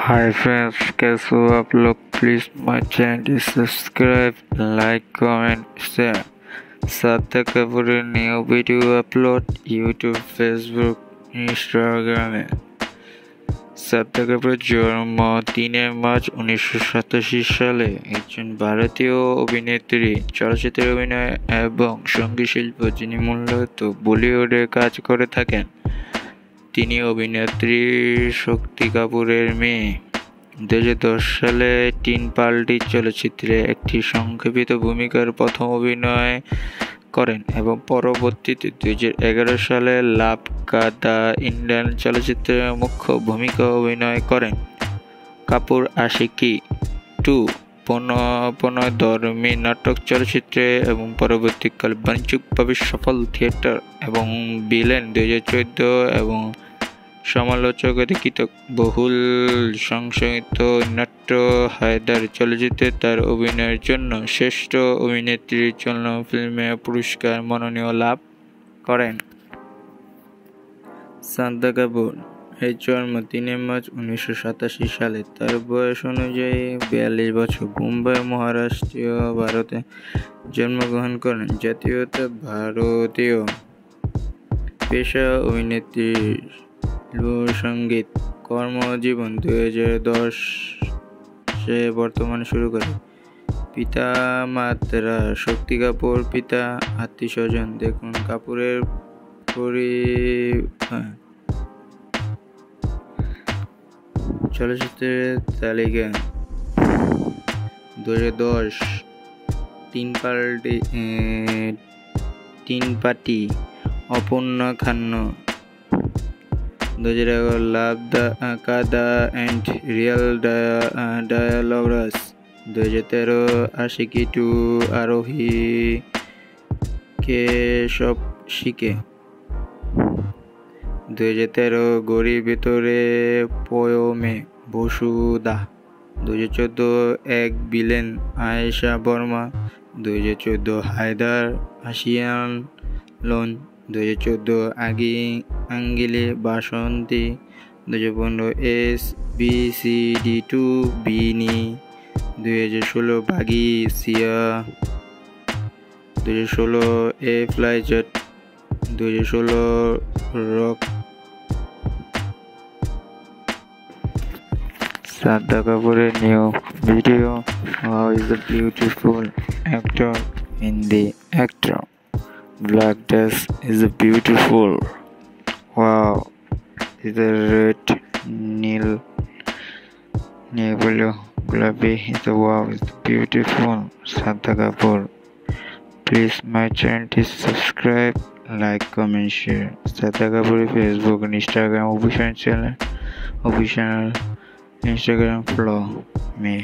Hi friends, कैसे हो आप लोग? Please my channel subscribe, like, comment, share. শ্রদ্ধা কাপুরের new video upload YouTube, Facebook, ইনস্টাগ্রামে। শ্রদ্ধা কাপুরের জন্ম 3 মার্চ 1987 সালে। একজন ভারতীয় অভিনেত্রী, চলচ্চিত্রে অভিনয় এবং সঙ্গীত শিল্পী যিনি মূলত বলিউডে কাজ করে থাকেন। তিনি অভিনেত্রী শক্তি কাপুরের মেয়ে। 2010 সালে টিন পাল্টি চলচ্চিত্রে একটি সংক্ষেপিত ভূমিকার প্রথম অভিনয় করেন এবং পরবর্তীতে 2011 সালে লাভ কা দ্য ইন্ডিয়ান চলচ্চিত্রে মুখ্য ভূমিকা অভিনয় করেন। কাপুর আশিকি 2 পুনঃধর্মী নাটক চলচ্চিত্রে এবং পরবর্তীকালে বাণিজ্যিকভাবে সফল থিয়েটার এবং ভিলেন 2014 এবং সমালোচকদের বহুল সংশোধিত নাট্য হায়দার চলচ্চিত্রে তার অভিনয়ের জন্য শ্রেষ্ঠ অভিনেত্রীর জন্য ফিল্মফেয়ার পুরস্কার মনোনয়ন লাভ করেন। শ্রদ্ধা কাপুর এর জন্ম 3 মার্চ 1987 সালে। তার বয়স অনুযায়ী 42 বছর। মুম্বাই, মহারাষ্ট্র, ভারতে জন্মগ্রহণ করেন। জাতীয়তা ভারতীয়। পেশা অভিনেত্রী। সঙ্গীত কর্মজীবন 2010 বর্তমানে শুরু করে। পিতা মাতা শক্তি কাপুর। পিতা। আত্মীয়স্বজন দেখুন কাপুরের চলচ্চিত্রের তালিকা। 2010 তিন পাটি অপূর্ণা খান্ন। 2011 লাভ কা দ্য এন্ড রিয়েল ডায়ালগাস। 2013 আশিকি 2 আরোহী কে সব শিখে। 2013 গরিব ভিতরে পয়মে বসুদা। 2014 এক ভিলেন আয়েশা বর্মা। 2014 হায়দার আসিয়ান লোন। 2014 আঙ্গিলে বাসন্তী। 2015 SBCD2 বিনি। 2016 বাগি সিয়া। 2016 এ ফ্লাইজেট। 2016 রক। শ্রদ্ধা কাপুরের new video. How is a beautiful actor in the actor? Black dress is beautiful. Wow, is a red, Neil blue, gulabi is a wow, is beautiful. Shraddha Kapoor. Please my channel is subscribe, like, comment, share. Shraddha Kapoor Facebook and Instagram official channel, official Instagram follow me.